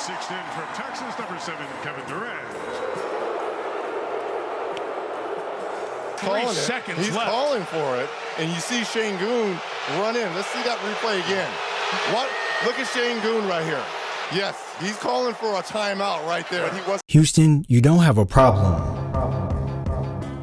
Sixth in for Texas, number 7, Kevin Durant. Calling it. He's calling for it, and you see Sengun run in. Let's see that replay again. What? Look at Sengun right here. Yes, he's calling for a timeout right there. Houston, you don't have a problem.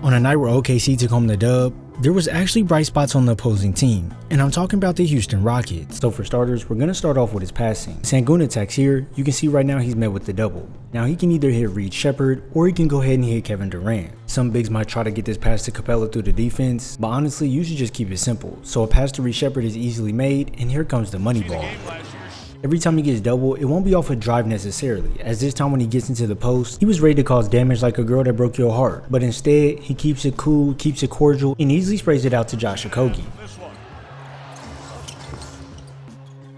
On a night where OKC took home the dub, there was actually bright spots on the opposing team, and I'm talking about the Houston Rockets. So for starters, we're going to start off with his passing. Sengun attacks here. You can see right now he's met with the double. Now he can either hit Reed Shepherd or he can go ahead and hit Kevin Durant. Some bigs might try to get this pass to Capella through the defense, but honestly you should just keep it simple. So a pass to Reed Shepherd is easily made, and here comes the money ball. Every time he gets double, it won't be off a drive necessarily, as this time when he gets into the post, he was ready to cause damage like a girl that broke your heart, but instead, he keeps it cool, keeps it cordial, and easily sprays it out to Josh Okogie.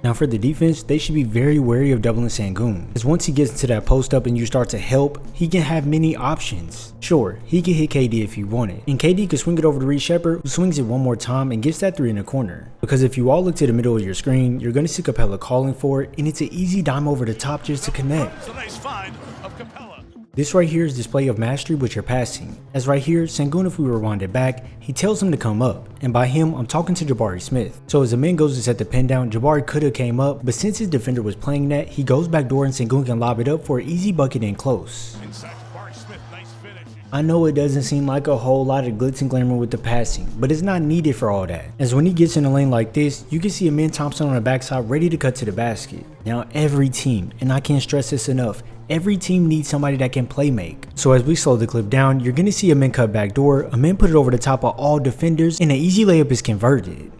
Now for the defense, they should be very wary of doubling Sengun, because once he gets into that post up and you start to help, he can have many options. Sure, he can hit KD if he wanted, and KD could swing it over to Reed Shepherd, who swings it one more time and gets that 3 in the corner. Because if you all look to the middle of your screen, you're going to see Capella calling for it, and it's an easy dime over the top just to connect. It's a nice find of Capella. This right here is display of mastery with your passing, as right here, Sengun, if we rewind it back, he tells him to come up, and by him, I'm talking to Jabari Smith. So as the man goes to set the pin down, Jabari could have came up, but since his defender was playing that, he goes back door and Sengun can lob it up for an easy bucket in close. Inside Jabari Smith, nice finish. I know it doesn't seem like a whole lot of glitz and glamour with the passing, but it's not needed for all that. As when he gets in a lane like this, you can see a man Thompson on the backside ready to cut to the basket. Now every team, and I can't stress this enough, every team needs somebody that can play make. So as we slow the clip down, you're going to see a man cut back door, a man put it over the top of all defenders, and an easy layup is converted.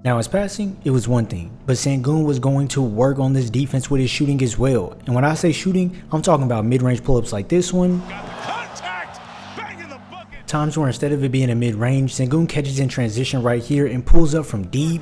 Now his passing, it was one thing, but Sengun was going to work on this defense with his shooting as well. And when I say shooting, I'm talking about mid-range pull-ups like this one. Times where instead of it being a mid-range, Sengun catches in transition right here and pulls up from deep.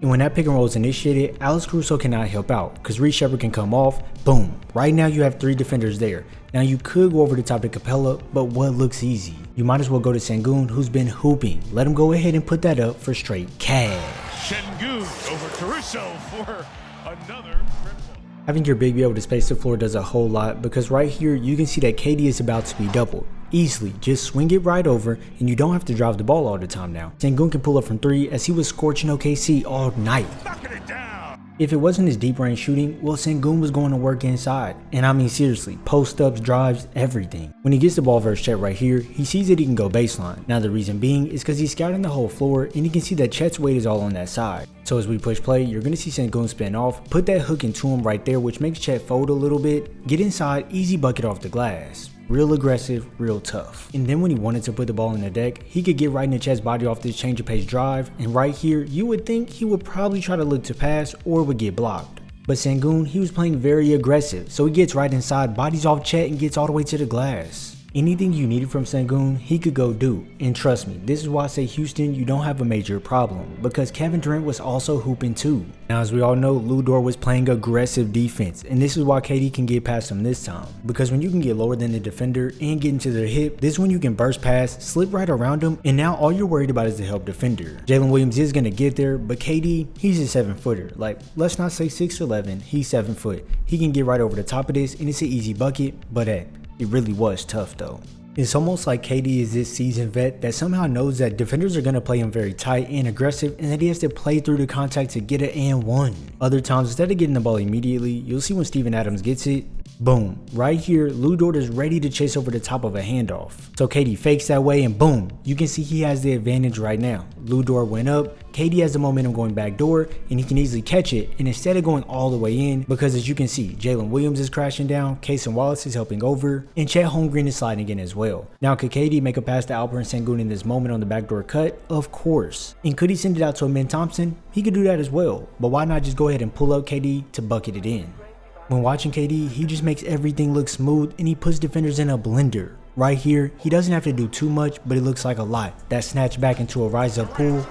And when that pick and roll is initiated, Alex Caruso cannot help out because Reed Shepherd can come off. Boom. Right now you have 3 defenders there. Now you could go over the top to Capella, but what looks easy? You might as well go to Sengun, who's been hooping. Let him go ahead and put that up for straight cash. Sengun over Caruso for another triple. Having your big be able to space the floor does a whole lot, because right here you can see that KD is about to be doubled. Easily, just swing it right over and you don't have to drive the ball all the time now. Sengun can pull up from 3 as he was scorching OKC all night. If it wasn't his deep range shooting, well, Sengun was going to work inside. And I mean seriously, post-ups, drives, everything. When he gets the ball versus Chet right here, he sees that he can go baseline. Now the reason being is because he's scouting the whole floor and he can see that Chet's weight is all on that side. So as we push play, you're going to see Sengun spin off, put that hook into him right there, which makes Chet fold a little bit, get inside, easy bucket off the glass. Real aggressive, real tough. And then when he wanted to put the ball in the deck, he could get right in the Chet's body off this change of pace drive, and right here, you would think he would probably try to look to pass or would get blocked. But Sengun, he was playing very aggressive, so he gets right inside, bodies off Chet, and gets all the way to the glass. Anything you needed from Sengun, he could go do. And trust me, this is why I say Houston, you don't have a major problem, because Kevin Durant was also hooping too. Now as we all know, Lu Dort was playing aggressive defense, and this is why KD can get past him this time. Because when you can get lower than the defender and get into their hip, this is when you can burst past, slip right around them, and now all you're worried about is the help defender. Jalen Williams is going to get there, but KD, he's a 7-footer. Like, let's not say 6'11", he's 7 foot. He can get right over the top of this, and it's an easy bucket, but hey, it really was tough though. It's almost like KD is this seasoned vet that somehow knows that defenders are going to play him very tight and aggressive, and that he has to play through the contact to get it and one. Other times, instead of getting the ball immediately, you'll see when Steven Adams gets it, boom, right here, Lu Dort is ready to chase over the top of a handoff. So KD fakes that way and boom, you can see he has the advantage right now. Lu Dort went up, KD has the momentum going back door, and he can easily catch it, and instead of going all the way in, because as you can see, Jalen Williams is crashing down, Cason Wallace is helping over, and Chet Holmgren is sliding in as well. Now could KD make a pass to Alperen Sengun in this moment on the backdoor cut? Of course. And could he send it out to a man Thompson? He could do that as well, but why not just go ahead and pull up KD to bucket it in? When watching KD, he just makes everything look smooth and he puts defenders in a blender. Right here, he doesn't have to do too much, but it looks like a lot. That snatch back into a rise up pool.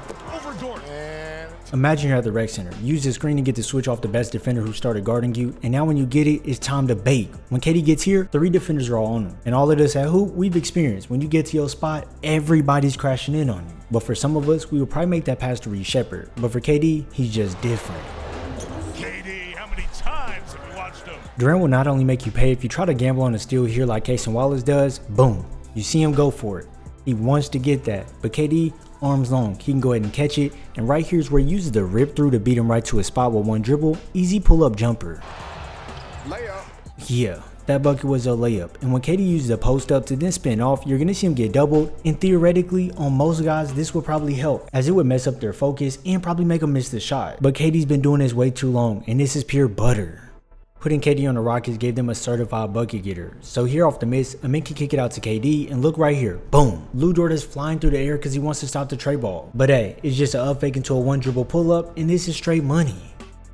Imagine you're at the rec center, use the screen to get the switch off the best defender who started guarding you, and now when you get it, it's time to bake. When KD gets here, 3 defenders are all on him. And all of us at Hoop, we've experienced, when you get to your spot, everybody's crashing in on you. But for some of us, we would probably make that pass to Reed Shepherd. But for KD, he's just different. bogey. How many times have we watched him? Durant will not only make you pay if you try to gamble on a steal here like Casey Wallace does, boom, you see him go for it. He wants to get that, but KD, arms long, he can go ahead and catch it, and right here is where he uses the rip through to beat him right to a spot with one dribble, easy pull up jumper. Layup. Yeah, that bucket was a layup, and when KD uses a post up to then spin off, you're going to see him get doubled, and theoretically, on most guys, this would probably help, as it would mess up their focus and probably make them miss the shot. But KD's been doing this way too long, and this is pure butter. Putting KD on the Rockets gave them a certified bucket getter. So here off the miss, Amin can kick it out to KD, and look right here, boom. Lou Dort is flying through the air because he wants to stop the tray ball. But hey, it's just an up fake into a one dribble pull up, and this is straight money.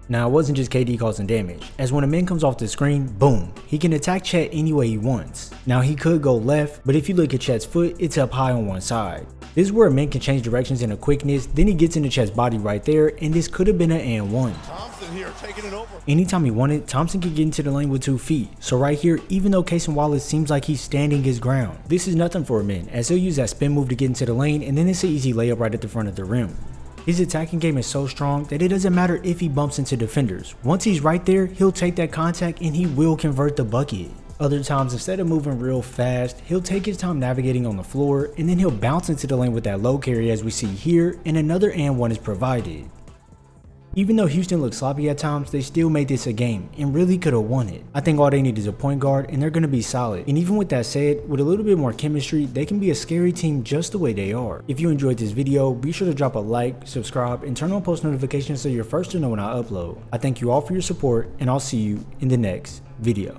Now it wasn't just KD causing damage, as when Amin comes off the screen, boom, he can attack Chet any way he wants. Now he could go left, but if you look at Chet's foot, it's up high on one side. This is where Amin can change directions in a quickness, then he gets into Chet's body right there, and this could have been an and one. Thompson here taking it over. Anytime he wanted, Thompson could get into the lane with 2 feet. So right here, even though Casey Wallace seems like he's standing his ground, this is nothing for Amin, as he'll use that spin move to get into the lane, and then it's an easy layup right at the front of the rim. His attacking game is so strong that it doesn't matter if he bumps into defenders. Once he's right there, he'll take that contact and he will convert the bucket. Other times, instead of moving real fast, he'll take his time navigating on the floor, and then he'll bounce into the lane with that low carry as we see here, and another and one is provided. Even though Houston looked sloppy at times, they still made this a game and really could have won it. I think all they need is a point guard and they're going to be solid. And even with that said, with a little bit more chemistry, they can be a scary team just the way they are. If you enjoyed this video, be sure to drop a like, subscribe, and turn on post notifications so you're first to know when I upload. I thank you all for your support, and I'll see you in the next video.